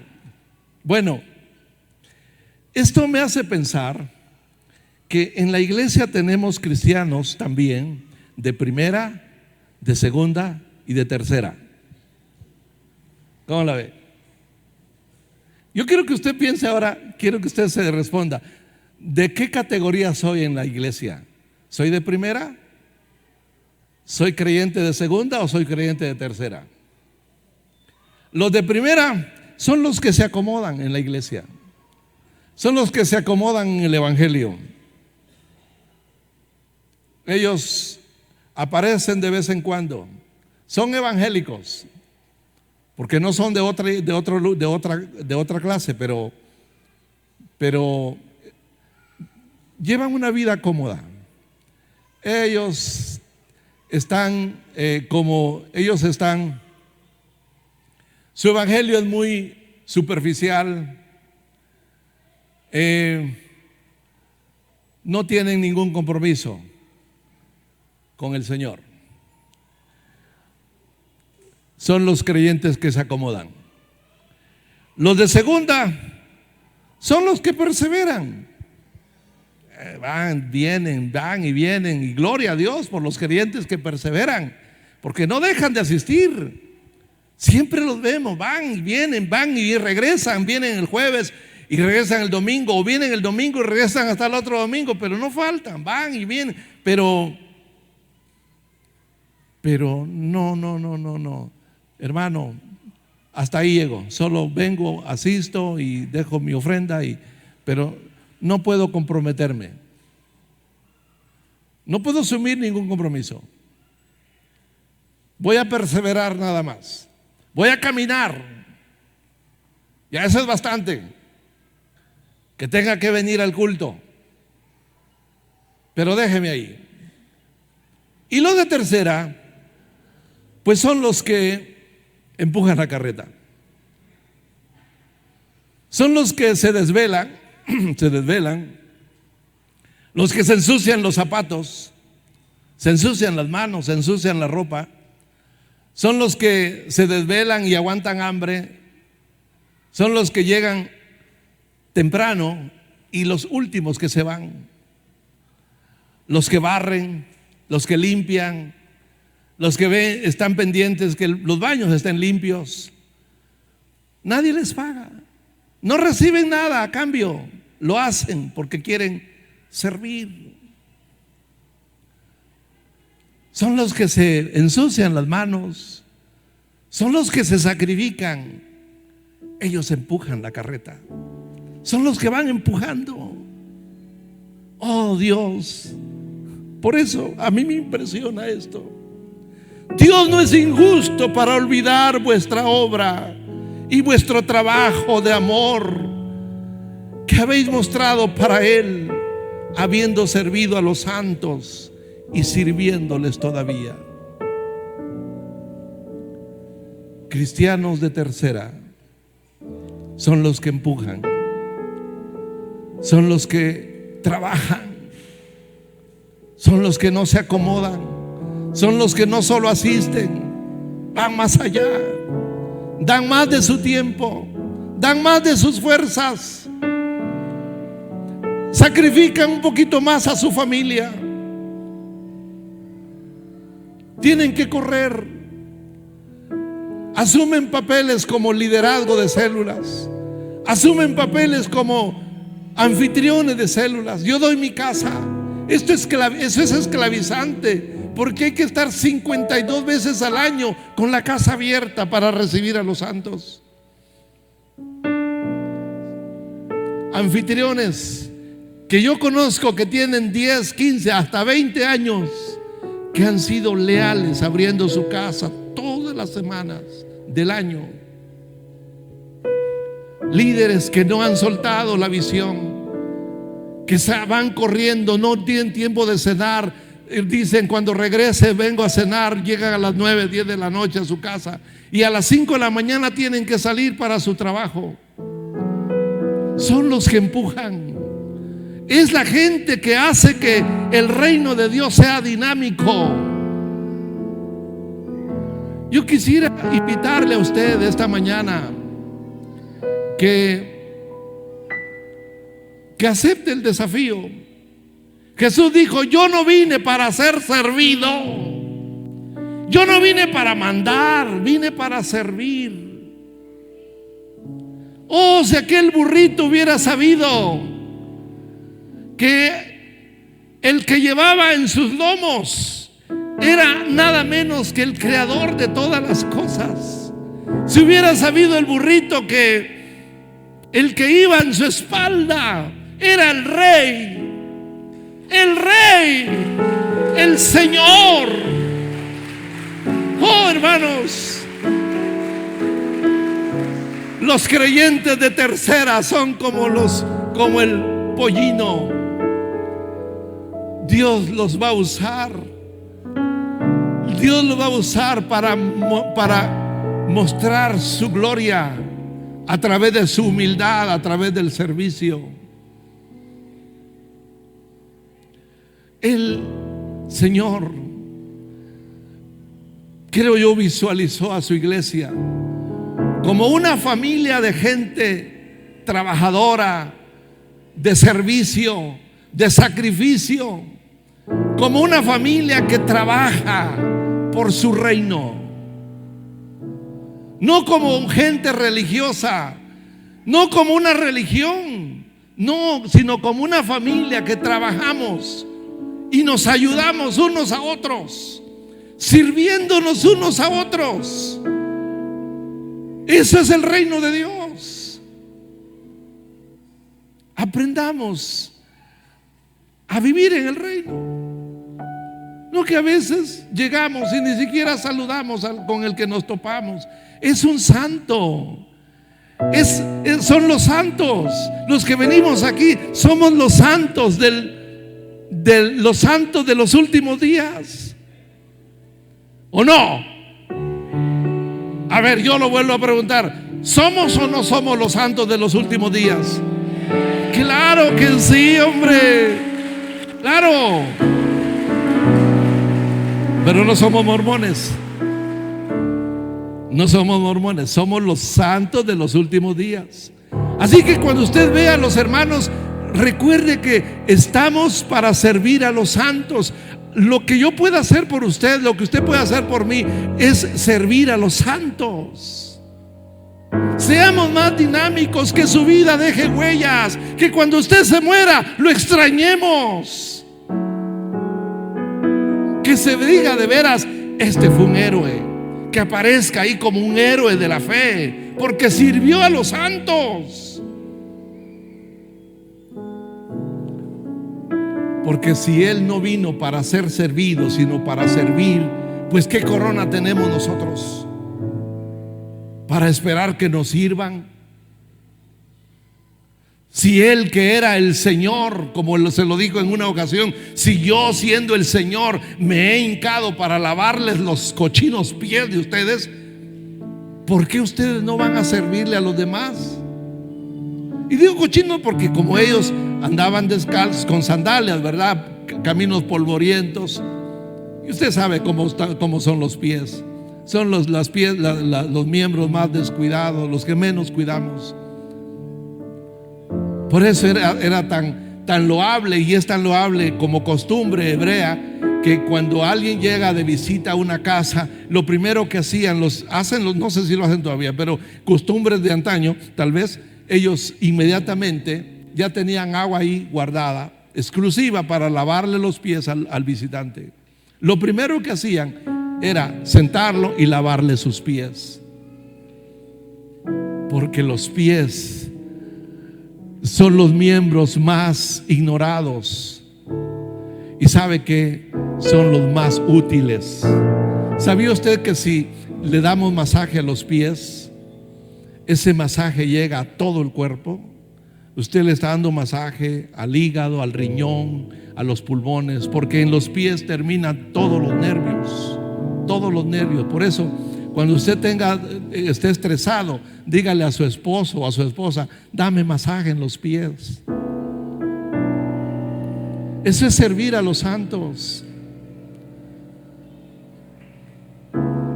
Bueno, esto me hace pensar que en la iglesia tenemos cristianos también de primera, de segunda y de tercera. ¿Cómo la ve? Yo quiero que usted piense ahora, quiero que usted se responda: ¿de qué categoría soy en la iglesia? ¿Soy de primera? ¿Soy creyente de segunda o soy creyente de tercera? Los de primera son los que se acomodan en la iglesia, son los que se acomodan en el evangelio. Ellos aparecen de vez en cuando, son evangélicos, porque no son de otra clase, pero llevan una vida cómoda. Ellos están su evangelio es muy superficial, no tienen ningún compromiso con el Señor. Son los creyentes que se acomodan. Los de segunda son los que perseveran. Van y vienen, y gloria a Dios por los creyentes que perseveran, porque no dejan de asistir. Siempre los vemos, van y regresan, vienen el jueves y regresan el domingo, o vienen el domingo y regresan hasta el otro domingo, pero no faltan, van y vienen, pero no, hermano, hasta ahí llego, solo vengo, asisto y dejo mi ofrenda, pero no puedo comprometerme, no puedo asumir ningún compromiso. Voy a perseverar nada más, voy a caminar, ya eso es bastante, que tenga que venir al culto, pero déjeme ahí. Y los de tercera, pues son los que empujan la carreta, son los que se desvelan, los que se ensucian los zapatos, se ensucian las manos, se ensucian la ropa, son los que se desvelan y aguantan hambre, son los que llegan temprano y los últimos que se van, los que barren, los que limpian, los que están pendientes que los baños estén limpios. Nadie les paga, no reciben nada a cambio, lo hacen porque quieren servir. son los que se ensucian las manos, son los que se sacrifican. Ellos empujan la carreta, son los que van empujando. Oh Dios, por eso a mí me impresiona esto. Dios no es injusto para olvidar vuestra obra y vuestro trabajo de amor que habéis mostrado para Él, habiendo servido a los santos y sirviéndoles todavía. Cristianos de tercera son los que empujan, son los que trabajan, son los que no se acomodan, son los que no solo asisten, van más allá, dan más de su tiempo, dan más de sus fuerzas, sacrifican un poquito más a su familia. Tienen que correr, asumen papeles como liderazgo de células, asumen papeles como anfitriones de células. Yo doy mi casa. Eso es esclavizante, porque hay que estar 52 veces al año con la casa abierta para recibir a los santos. Anfitriones que yo conozco que tienen 10, 15, hasta 20 años, que han sido leales abriendo su casa todas las semanas del año. Líderes que no han soltado la visión, que se van corriendo, no tienen tiempo de cenar. Dicen: cuando regrese vengo a cenar. Llegan a las 9, 10 de la noche a su casa y a las 5 de la mañana tienen que salir para su trabajo. Son los que empujan. Es la gente que hace que el reino de Dios sea dinámico. Yo quisiera invitarle a usted esta mañana que acepte el desafío. Jesús dijo: yo no vine para ser servido, yo no vine para mandar, vine para servir. Oh, si aquel burrito hubiera sabido que el que llevaba en sus lomos era nada menos que el creador de todas las cosas. Si hubiera sabido el burrito que el que iba en su espalda era el rey, el Señor. Oh, hermanos, los creyentes de tercera son como el pollino. Dios los va a usar. Dios los va a usar para mostrar su gloria a través de su humildad, a través del servicio. El Señor, creo yo, visualizó a su iglesia como una familia de gente trabajadora, de servicio, de sacrificio, como una familia que trabaja por su reino, no como gente religiosa, no como una religión, no, sino como una familia que trabajamos y nos ayudamos unos a otros, sirviéndonos unos a otros. Eso es el reino de Dios. Aprendamos a vivir en el reino. No que a veces llegamos y ni siquiera saludamos con el que nos topamos. Es un santo. Son los santos. Los que venimos aquí somos los santos los santos de los últimos días. ¿O no? A ver, yo lo vuelvo a preguntar: ¿somos o no somos los santos de los últimos días? Claro que sí, hombre. Claro. Pero no somos mormones. No somos mormones, somos los santos de los últimos días. Así que cuando usted vea a los hermanos, recuerde que estamos para servir a los santos. Lo que yo pueda hacer por usted, lo que usted pueda hacer por mí, es servir a los santos. Seamos más dinámicos, que su vida deje huellas, que cuando usted se muera lo extrañemos, Que se diga de veras, este fue un héroe, que aparezca ahí como un héroe de la fe, porque sirvió a los santos. Porque si Él no vino para ser servido, sino para servir, pues ¿qué corona tenemos nosotros para esperar que nos sirvan? Si Él, que era el Señor, como se lo dijo en una ocasión, si yo siendo el Señor me he hincado para lavarles los cochinos pies de ustedes, ¿por qué ustedes no van a servirle a los demás? Y digo cochinos porque como ellos andaban descalzos con sandalias, ¿verdad? Caminos polvorientos. Y usted sabe cómo son los pies. Son los miembros más descuidados, los que menos cuidamos. Por eso era tan loable, y es tan loable como costumbre hebrea, que cuando alguien llega de visita a una casa, lo primero que hacían, no sé si lo hacen todavía, pero costumbres de antaño, tal vez ellos inmediatamente ya tenían agua ahí guardada, exclusiva para lavarle los pies al visitante. Lo primero que hacían era sentarlo y lavarle sus pies, porque los pies son los miembros más ignorados, y sabe que son los más útiles. ¿Sabía usted que si le damos masaje a los pies, ese masaje llega a todo el cuerpo? Usted le está dando masaje al hígado, al riñón, a los pulmones, porque en los pies terminan todos los nervios, todos los nervios. Por eso, cuando usted esté estresado, dígale a su esposo o a su esposa: dame masaje en los pies. Eso es servir a los santos.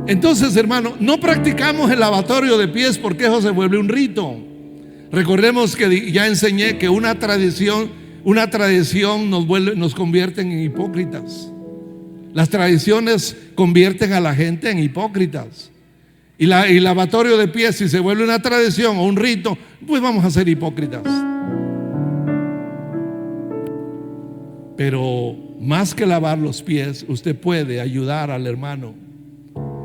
Entonces, hermano, no practicamos el lavatorio de pies porque eso se vuelve un rito. Recordemos que ya enseñé que una tradición nos convierte en hipócritas. Las tradiciones convierten a la gente en hipócritas. Y lavatorio de pies, si se vuelve una tradición o un rito, pues vamos a ser hipócritas. Pero más que lavar los pies, usted puede ayudar al hermano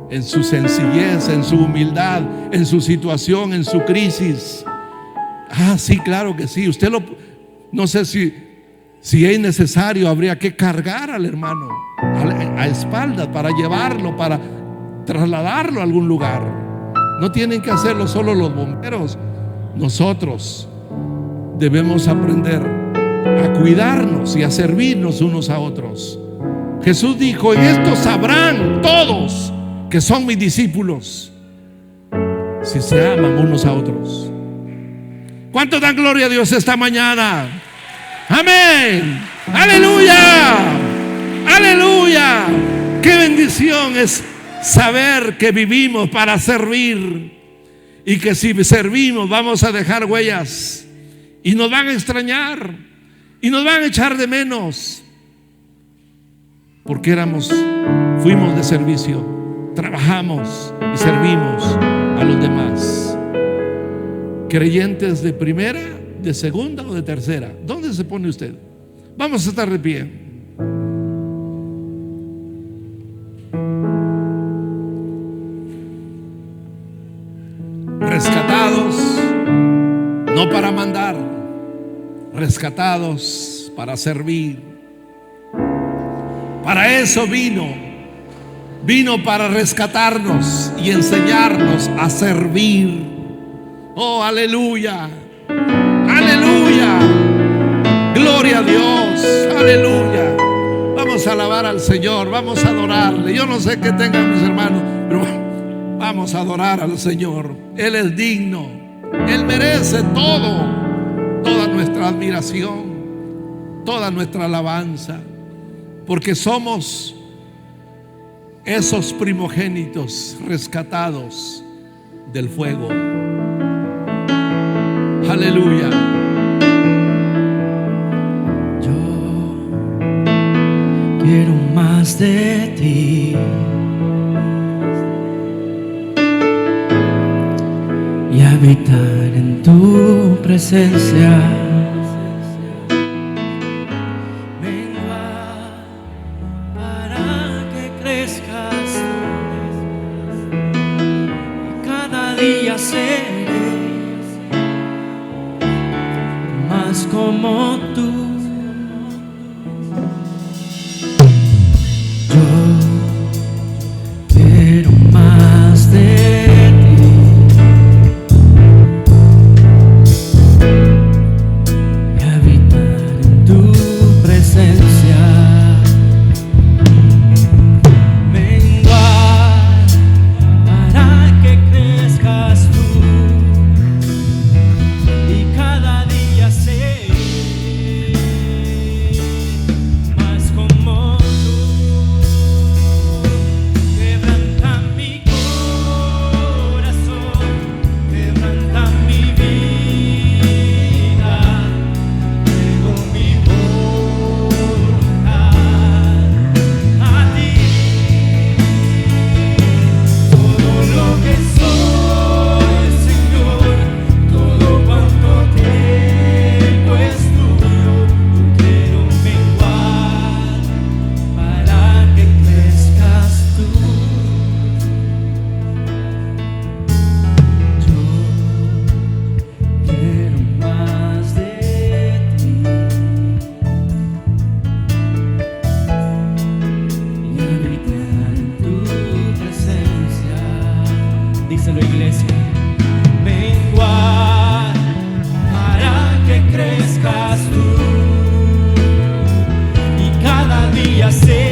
en su sencillez, en su humildad, en su situación, en su crisis. Sí, claro que sí. No sé si es necesario, habría que cargar al hermano a espaldas para llevarlo, para trasladarlo a algún lugar. No tienen que hacerlo solo los bomberos. Nosotros debemos aprender a cuidarnos y a servirnos unos a otros. Jesús dijo: en esto sabrán todos que son mis discípulos, si se aman unos a otros. ¿Cuántos dan gloria a Dios esta mañana? Amén. Aleluya. Aleluya. Qué bendición es saber que vivimos para servir, y que si servimos vamos a dejar huellas, y nos van a extrañar y nos van a echar de menos, porque fuimos de servicio, trabajamos y servimos a los demás. Creyentes de primera, de segunda o de tercera, ¿dónde se pone usted? Vamos a estar de pie. Rescatados no para mandar, rescatados para servir. Para eso vino para rescatarnos y enseñarnos a servir. Oh, aleluya, aleluya, gloria a Dios, aleluya. Vamos a alabar al Señor, vamos a adorarle. Yo no sé qué tengan mis hermanos, pero vamos a adorar al Señor. Él es digno, Él merece toda nuestra admiración, toda nuestra alabanza, porque somos esos primogénitos rescatados del fuego. Aleluya. Yo quiero más de ti, y habitar en tu presencia. Vengo para día seré más como tú. Yo quiero más de ti y habitar en tu presencia. Menguar para que crezcas tú y cada día ser más como tú. Quebranta mi corazón, quebranta mi vida, entrego mi voluntad a ti. Todo lo que soy, Señor, todo cuanto tengo es tuyo. Yo quiero menguar para que crezcas tú. Yo quiero más de ti y habitar en tu presencia. Díselo, iglesia. Menguar para que crezcas tú y cada día ser